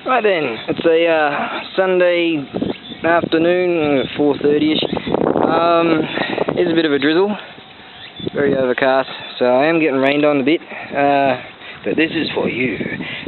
Right then, it's a Sunday afternoon, 4:30ish. It's a bit of a drizzle, very overcast, so I am getting rained on a bit, but this is for you.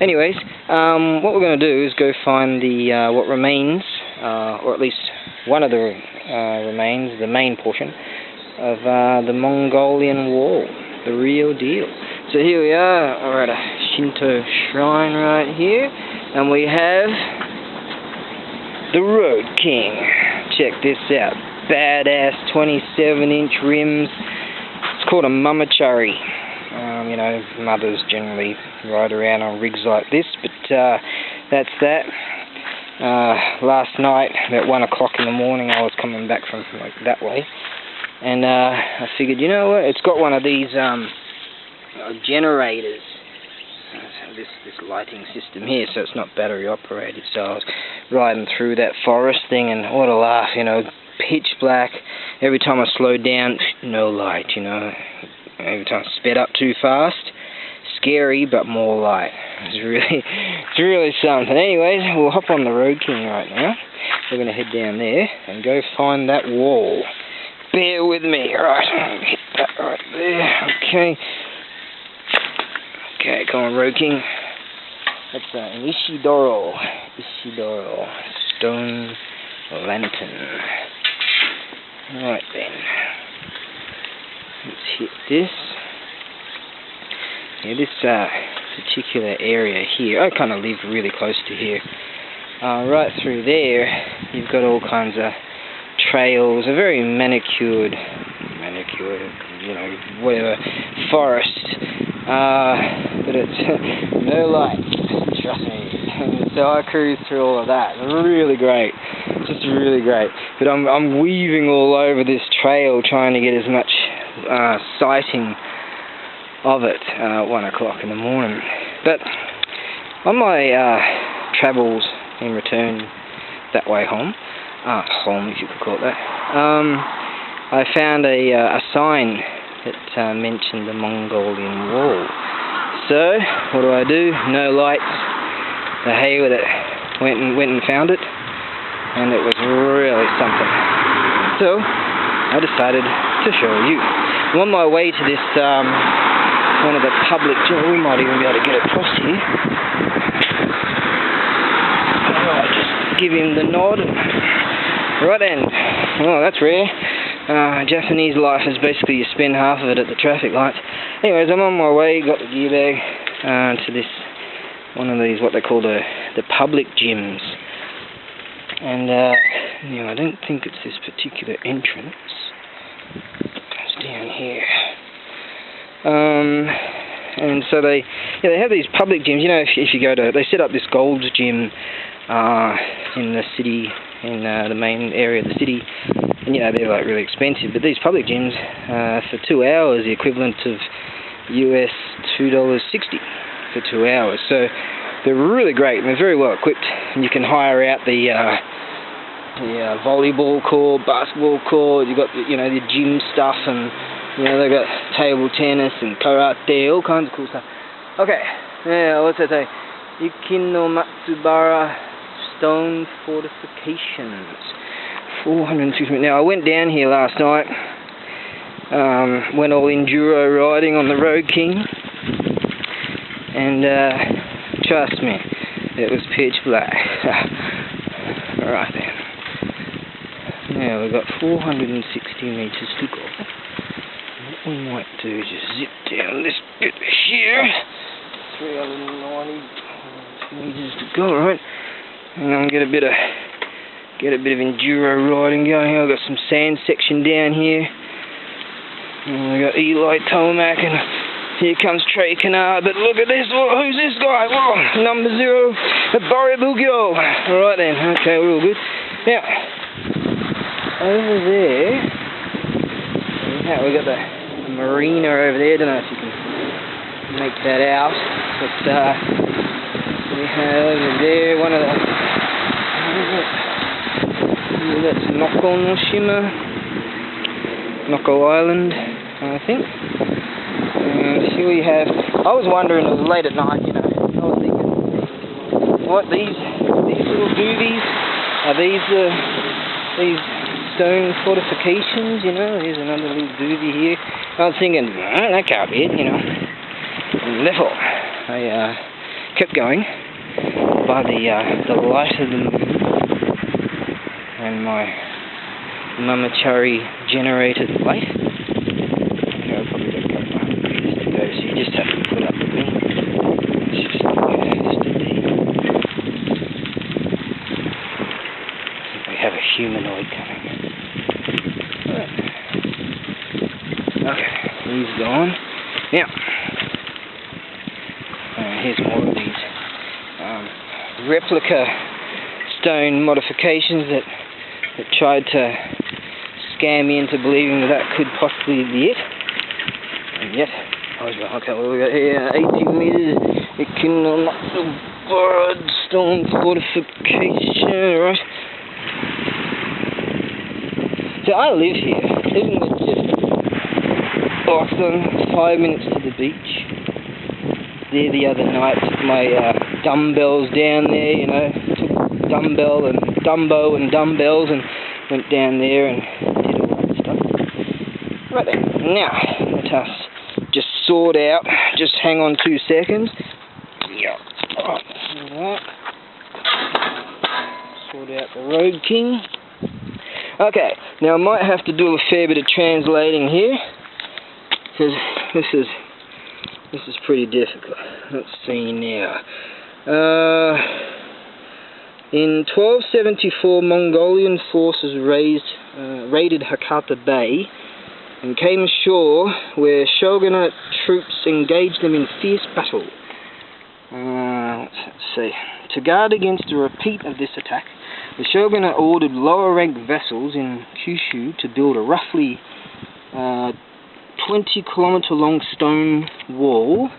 Anyways, what we're going to do is go find the what remains, or at least one of the remains, the main portion of the Mongolian wall, the real deal. So here we are, we're at a Shinto shrine right here, and we have the Road King. Check this out, badass 27-inch rims. It's called a mamachari. You know, mothers generally ride around on rigs like this, but that's that. Last night, about 1 o'clock in the morning, I was coming back from like that way, and I figured, you know what, it's got one of these generators, this lighting system here, so it's not battery operated. So I was riding through that forest thing, and what a laugh, you know, pitch black. Every time I slowed down, no light, you know. Every time I sped up too fast, scary but more light. It's really something. Anyways, we'll hop on the Road King right now. We're gonna head down there and go find that wall. Bear with me. Alright, hit that right there. Okay. Okay, come on, Road King. That's an Ishidoro stone lantern. Right then. Let's hit this. Yeah, this particular area here, I kind of live really close to here. Right through there, you've got all kinds of trails, a very manicured, you know, whatever, forest. But it's no lights, trust me. So I cruised through all of that. Really great, just really great. But I'm weaving all over this trail, trying to get as much sighting of it. 1 o'clock in the morning. But on my travels in return that way home, home if you could call it that, I found a sign that mentioned the Mongolian wall. So what do? No lights. The hay with it. Went and found it, and it was really something. So I decided to show you. I'm on my way to this one of the public. We might even be able to get across here. Alright, just give him the nod. Right then. Oh, that's rare. Japanese life is basically you spend half of it at the traffic lights. Anyways, I'm on my way, got the gear bag to this, one of these, what they call the public gyms. And, you know, I don't think it's this particular entrance. It's down here. And so they have these public gyms. You know, if you go to, they set up this Gold's Gym in the city, in the main area of the city. And, you know, they're like really expensive, but these public gyms, for 2 hours, the equivalent of US $2.60 for 2 hours. So they're really great, and they're very well equipped. And you can hire out the volleyball court, basketball court. You got you know, the gym stuff, and you know, they got table tennis and karate, all kinds of cool stuff. Okay, yeah, what's that say? Yukino Matsubara stone fortifications. 460 minutes. Now, I went down here last night, went all enduro riding on the Road King, and trust me, it was pitch black. Alright then. Now, we've got 460 meters to go. What we might do is just zip down this bit here. 390 meters to go, right? And I'm get a bit of enduro riding going here. I've got some sand section down here. And we got Eli Tomac, and here comes Trey Kennard. But look at this, who's this guy? Whoa, number 0, ABAREBUGYO. Alright then, okay, we're all good. Now, over there, we got the marina over there. I don't know if you can make that out. But we have over there one of the... That's Noko Island, I think. And here we have, I was wondering, it was late at night, you know, I was thinking, What, these little doobies? Are these stone fortifications, you know? Here's another little doobie here. I was thinking, that can't be it, you know. And therefore, I kept going by the light of the moon and my mamachari generated light. Okay, I'll probably get a couple of meters to go, so you just have to put up with me. It's just we have a humanoid coming. Okay, he's gone. Now, here's more of these replica stone modifications that tried to scare me into believing that could possibly be it. And yet, I was wrong. Okay, what do we got here? 18 meters. It can stone fortification, right? So I live here. Isn't it just awesome? 5 minutes to the beach. There the other night, took my dumbbells down there, you know, took dumbbell and dumbo and dumbbells and went down there and did all that stuff. Right then, now, let us just sort out, just hang on 2 seconds. Yeah. Sort out the Road King. Okay, now I might have to do a fair bit of translating here, because this is pretty difficult. Let's see now. In 1274, Mongolian forces raided Hakata Bay and came ashore, where shogunate troops engaged them in fierce battle. Let's see. To guard against a repeat of this attack, the shogunate ordered lower-ranked vessels in Kyushu to build a roughly 20-kilometer-long stone wall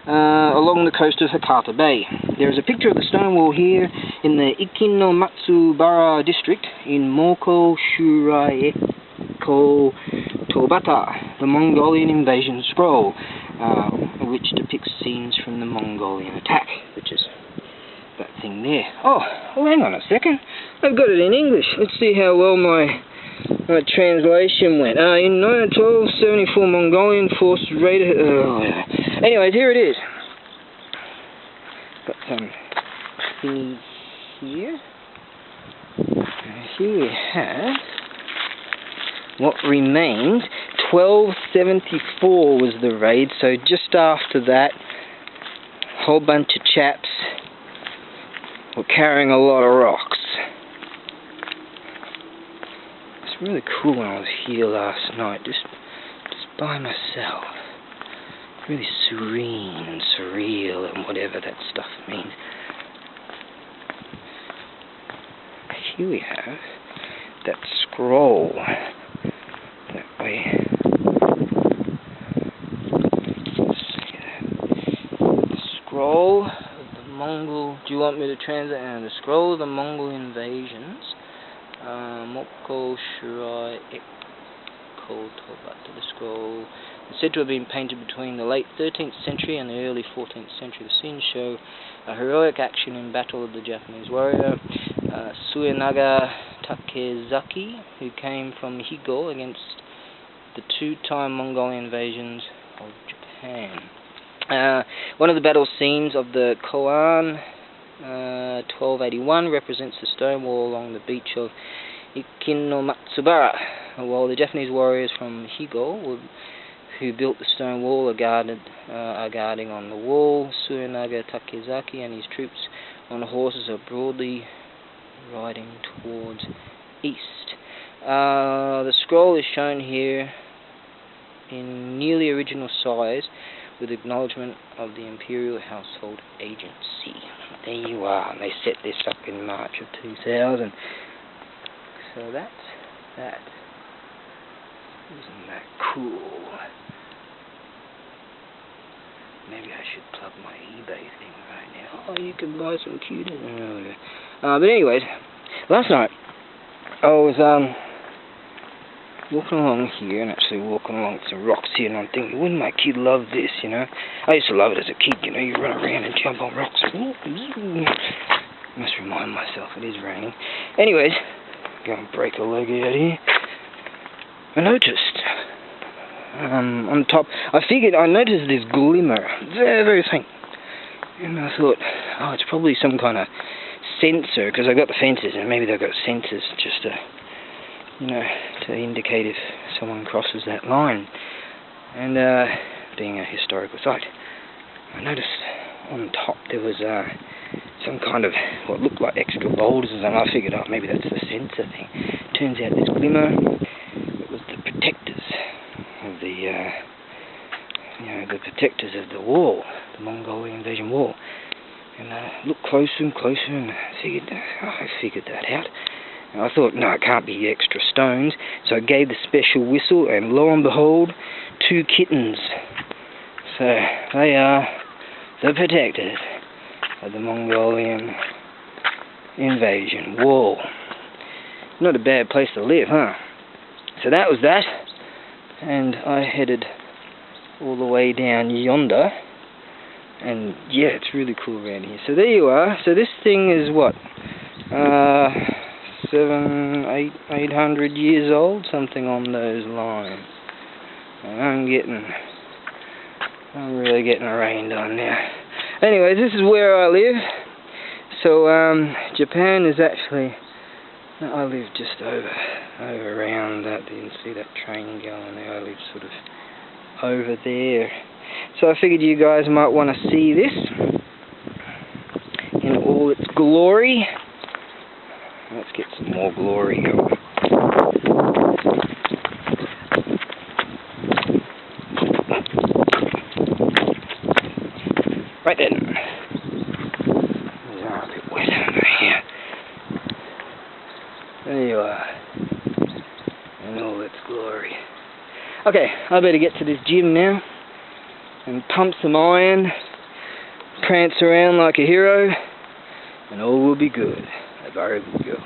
along the coast of Hakata Bay. There is a picture of the stone wall here in the Ikinomatsubara district in Moko Shuraiko Tobata, the Mongolian invasion scroll, which depicts scenes from the Mongolian attack, which is that thing there. Oh, well, hang on a second. I've got it in English. Let's see how well my translation went. In 1274, Mongolian forces raided... Anyways, here it is. Got some thingy here. Here we have what remains. 1274 was the raid, so just after that, a whole bunch of chaps were carrying a lot of rocks. It's really cool when I was here last night, just by myself. Really serene and surreal and whatever that stuff means. Here we have that scroll. That way. Let's see that. The scroll of the Mongol. Do you want me to translate? The scroll of the Mongol invasions. Moko Shirai Eko Tobata. The scroll is said to have been painted between the late 13th century and the early 14th century. The scenes show a heroic action in battle of the Japanese warrior Suenaga Takezaki, who came from Higo against the 2-time Mongolian invasions of Japan. One of the battle scenes of the Koan 1281 represents the stone wall along the beach of Ikinomatsubara, while the Japanese warriors from Higo who built the stone wall are guarding on the wall. Suenaga Takezaki and his troops on horses are broadly riding towards east. The scroll is shown here in nearly original size with acknowledgement of the Imperial Household Agency. There you are, and they set this up in March of 2000. So that's that. Isn't that cool? Maybe I should plug my eBay thing right now. Oh, you can buy some cuties. But anyways, last night I was walking along here and actually walking along some rocks here, and I'm thinking, wouldn't my kid love this, you know? I used to love it as a kid, you know, you run around and jump on rocks. Must remind myself it is raining. Anyways, go and break a leg out here. I noticed, on top, I noticed this glimmer, very, very faint. And I thought, oh, it's probably some kind of sensor, because I got the fences, and maybe they've got sensors just to, you know, to indicate if someone crosses that line. And being a historical site, I noticed on top there was some kind of what looked like extra boulders, and I figured, oh, maybe that's the sensor thing. Turns out this glimmer, it was the protectors of the, you know, the protectors of the wall, the Mongol invasion wall. And I looked closer and closer, and I figured that out. And I thought, no, it can't be extra stones. So I gave the special whistle, and lo and behold, 2 kittens. So they are the protectors of the Mongolian invasion wall. Not a bad place to live, huh? So that was that. And I headed all the way down yonder. And yeah, it's really cool around here. So there you are. So this thing is what? 800 years old, something on those lines. And I'm really getting rained on now. Anyways, this is where I live. So Japan is actually, I live just over around that. You can see that train going there. I live sort of over there. So I figured you guys might want to see this in all its glory. Let's get some more glory going. Right then. These are a bit wet under here. There you are. In all its glory. Okay, I better get to this gym now and pump some iron, prance around like a hero, and all will be good. ABAREBUGYO.